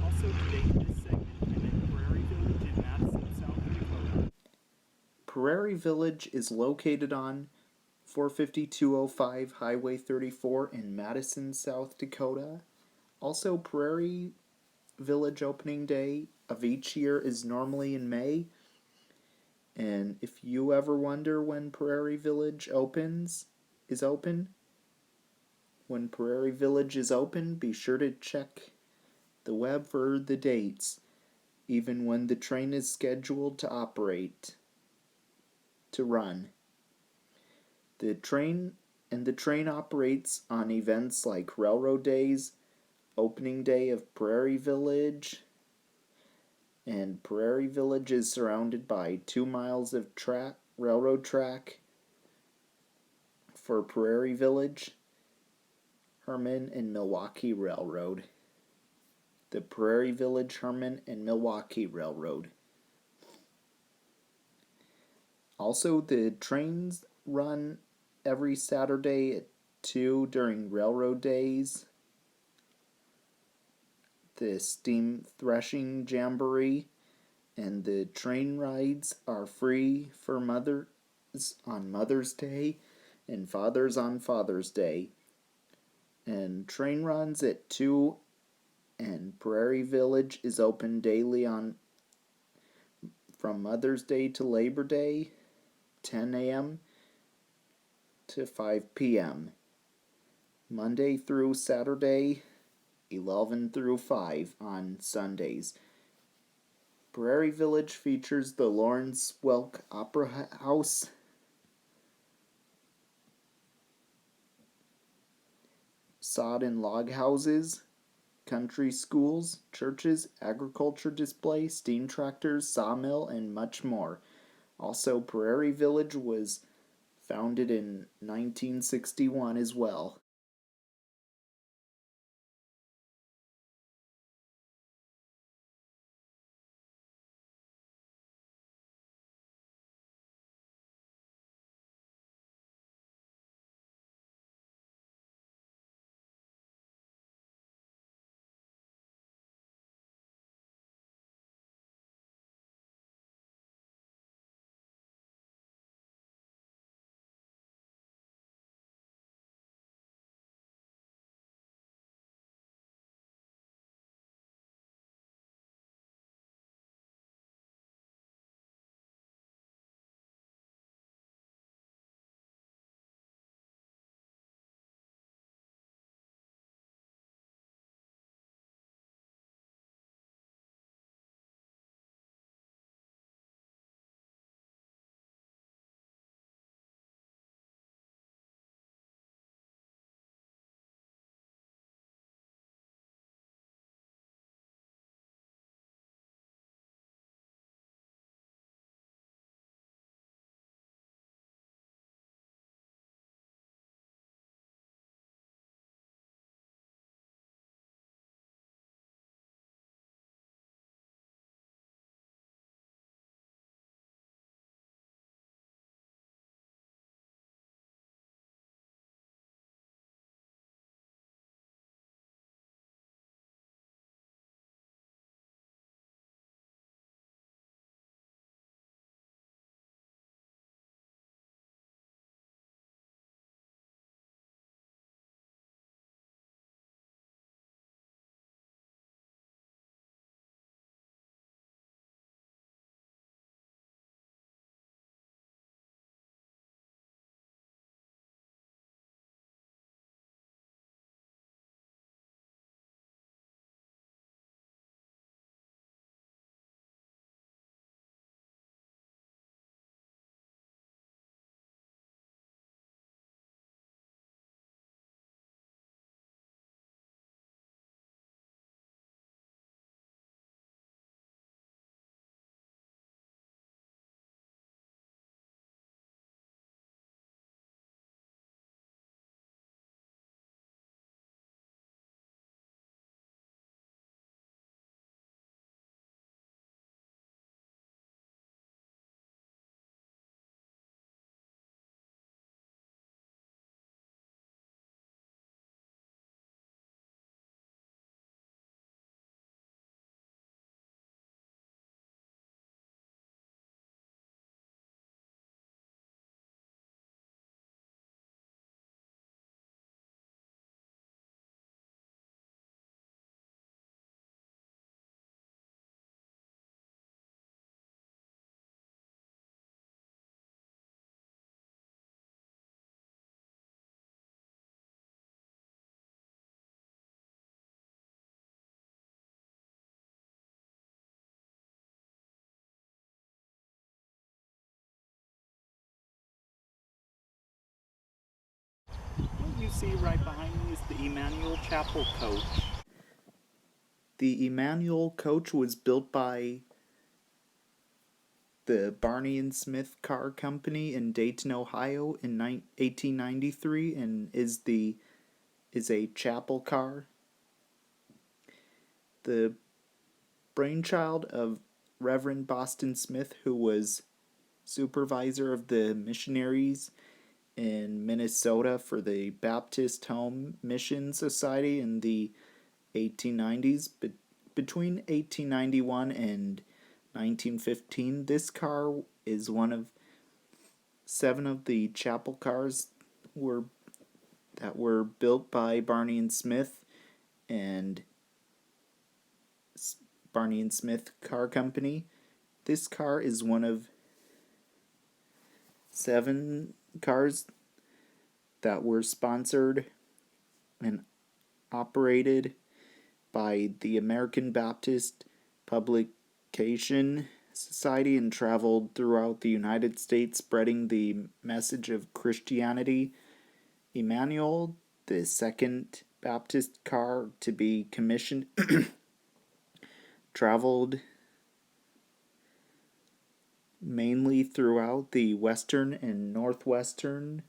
Also today in this segment, I'm in Prairie Village in Madison, South Dakota. Prairie Village is located on 45205 Highway 34 in Madison, South Dakota. Also, Prairie Village opening day of each year is normally in May. And if you ever wonder when Prairie Village is open, when Prairie Village is open, be sure to check the web for the dates, even when the train is scheduled to run. The train operates on events like Railroad Days, opening day of Prairie Village, and Prairie Village is surrounded by 2 miles of railroad track for Prairie Village, Herman, and Milwaukee Railroad. The Prairie Village, Herman, and Milwaukee Railroad. Also, the trains run every Saturday at 2 during railroad days. The steam threshing jamboree and the train rides are free for mothers on Mother's Day and fathers on Father's Day. And train runs at 2, and Prairie Village is open daily from Mother's Day to Labor Day, 10 a.m. to 5 p.m. Monday through Saturday, 11 through 5 on Sundays. Prairie Village features the Lawrence Welk Opera House, sod and log houses, country schools, churches, agriculture display, steam tractors, sawmill, and much more. Also, Prairie Village was founded in 1961 as well. see right behind me is the Emmanuel Chapel coach. The Emmanuel coach was built by the Barney and Smith Car Company in Dayton, Ohio in 1893 and is a chapel car. The brainchild of Reverend Boston Smith, who was supervisor of the missionaries in Minnesota for the Baptist Home Mission Society in the 1890s. Between 1891 and 1915, this car is one of 7 of the chapel cars that were built by Barney and Smith and Barney and Smith Car Company. This car is one of 7 cars that were sponsored and operated by the American Baptist Publication Society and traveled throughout the United States spreading the message of Christianity. Emmanuel, the second Baptist car to be commissioned, traveled mainly throughout the western and northwestern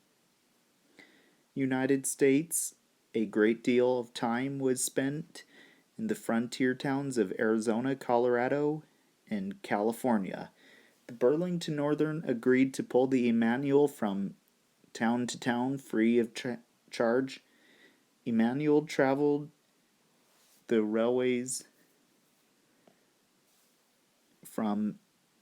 United States. A great deal of time was spent in the frontier towns of Arizona, Colorado, and California. The Burlington Northern agreed to pull the Emmanuel from town to town free of charge. Emmanuel traveled the railways from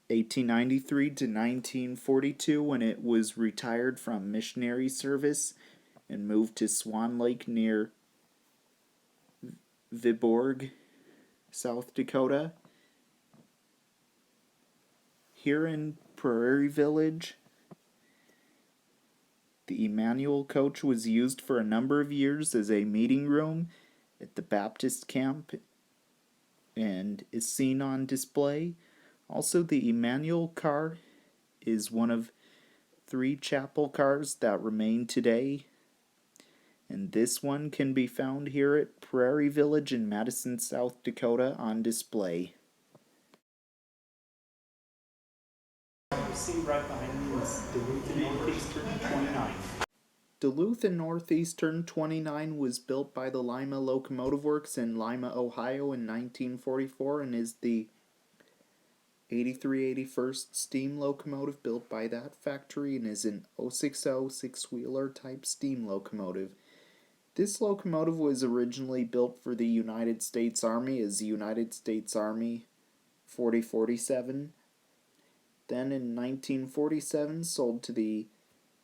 1893 to 1942 when it was retired from missionary service and moved to Swan Lake near Viborg, South Dakota. Here in Prairie Village, the Emmanuel coach was used for a number of years as a meeting room at the Baptist camp and is seen on display. Also, the Emmanuel car is one of 3 chapel cars that remain today, and this one can be found here at Prairie Village in Madison, South Dakota on display. See right behind me is Duluth and Northeastern 29. Duluth and Northeastern 29 was built by the Lima Locomotive Works in Lima, Ohio in 1944 and is the 8381st steam locomotive built by that factory and is an 060 six-wheeler type steam locomotive. This locomotive was originally built for the United States Army as United States Army 4047. Then in 1947 sold to the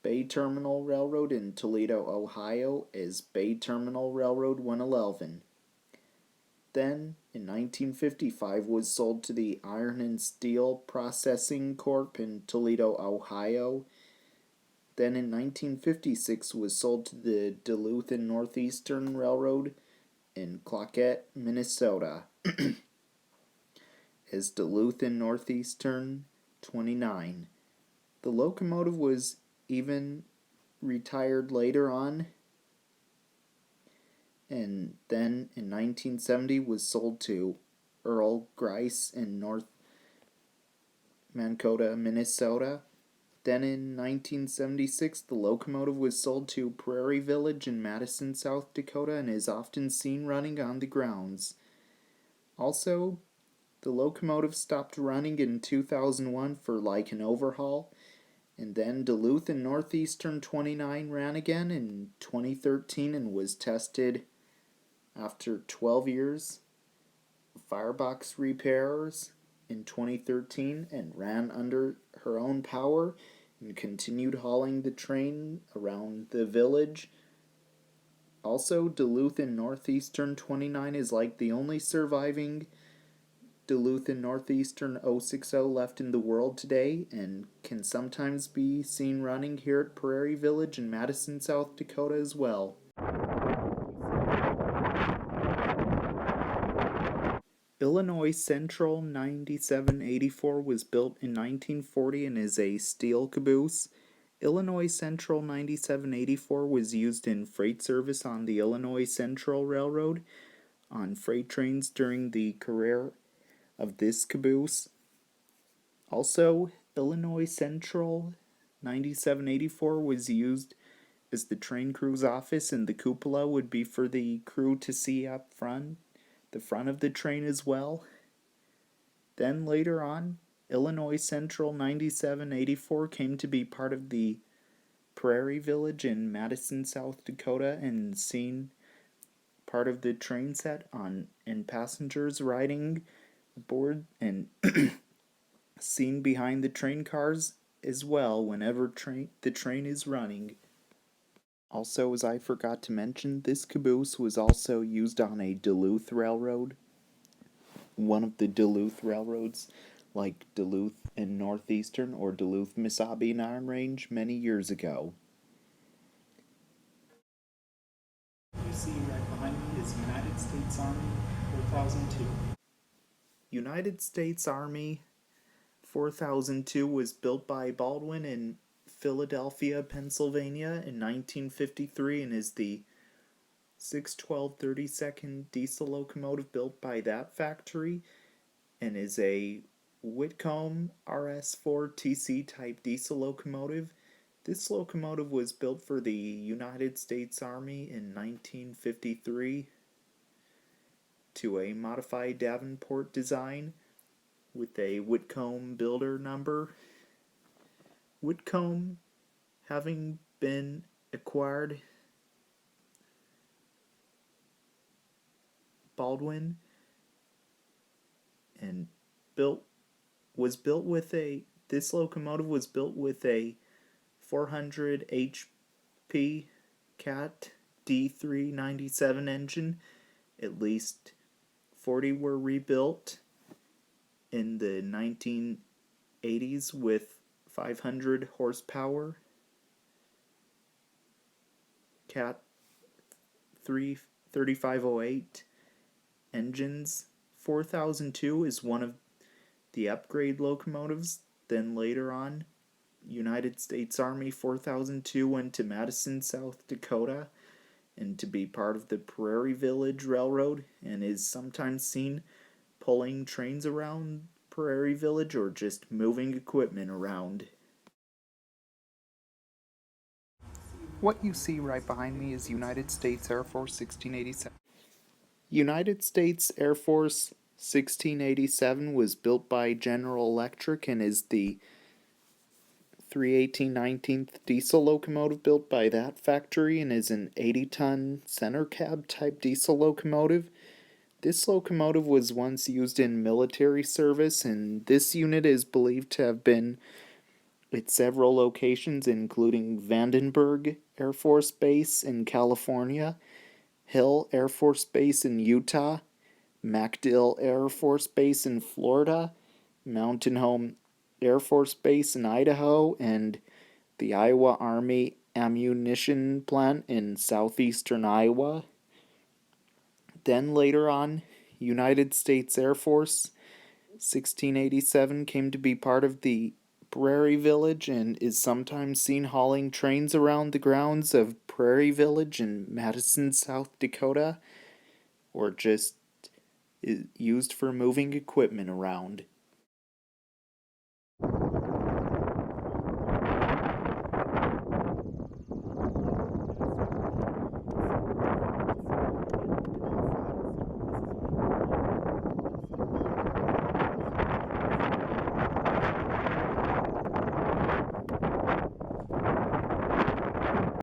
Bay Terminal Railroad in Toledo, Ohio as Bay Terminal Railroad 111. Then in 1955 was sold to the Iron and Steel Processing Corp in Toledo, Ohio. Then in 1956 was sold to the Duluth and Northeastern Railroad in Claquette, Minnesota as Duluth and Northeastern 29. The locomotive was even retired later on, and then in 1970 was sold to Earl Grice in North Mankato, Minnesota. Then in 1976 the locomotive was sold to Prairie Village in Madison, South Dakota and is often seen running on the grounds. Also, the locomotive stopped running in 2001 for an overhaul, and then Duluth and Northeastern 29 ran again in 2013 and was tested after 12 years of firebox repairs in 2013 and ran under her own power and continued hauling the train around the village. Also, Duluth and Northeastern 29 is the only surviving Duluth and Northeastern 060 left in the world today and can sometimes be seen running here at Prairie Village in Madison, South Dakota as well. Illinois Central 9784 was built in 1940 and is a steel caboose. Illinois Central 9784 was used in freight service on the Illinois Central Railroad on freight trains during the career of this caboose. Also, Illinois Central 9784 was used as the train crew's office, and the cupola would be for the crew to see up front, the front of the train as well. Then later on, Illinois Central 9784 came to be part of the Prairie Village in Madison, South Dakota, and seen part of the train set on and passengers riding aboard and seen behind the train cars as well whenever the train is running. Also, as I forgot to mention, this caboose was also used on a Duluth railroad, one of the Duluth railroads, like Duluth and Northeastern or Duluth Mesabi and Iron Range many years ago. What you see right behind me is United States Army 4002. United States Army 4002 was built by Baldwin in Philadelphia, Pennsylvania in 1953 and is the 612 32nd diesel locomotive built by that factory and is a Whitcomb RS4 TC type diesel locomotive. This locomotive was built for the United States Army in 1953 to a modified Davenport design with a Whitcomb builder number. Whitcomb having been acquired Baldwin and this locomotive was built with a 400 HP Cat D397 engine. At least 40 were rebuilt in the 1980s with 500 horsepower Cat 3508 engines. 4002 is one of the upgrade locomotives. Then later on, United States Army 4002 went to Madison, South Dakota, and to be part of the Prairie Village Railroad, and is sometimes seen pulling trains around Prairie Village or just moving equipment around. What you see right behind me is United States Air Force 1687. United States Air Force 1687 was built by General Electric and is the 318/19th diesel locomotive built by that factory and is an 80-ton center cab type diesel locomotive. This locomotive was once used in military service, and this unit is believed to have been at several locations, including Vandenberg Air Force Base in California, Hill Air Force Base in Utah, MacDill Air Force Base in Florida, Mountain Home Air Force Base in Idaho, and the Iowa Army Ammunition Plant in southeastern Iowa. Then later on, United States Air Force 1687 came to be part of the Prairie Village and is sometimes seen hauling trains around the grounds of Prairie Village in Madison, South Dakota, or just is used for moving equipment around.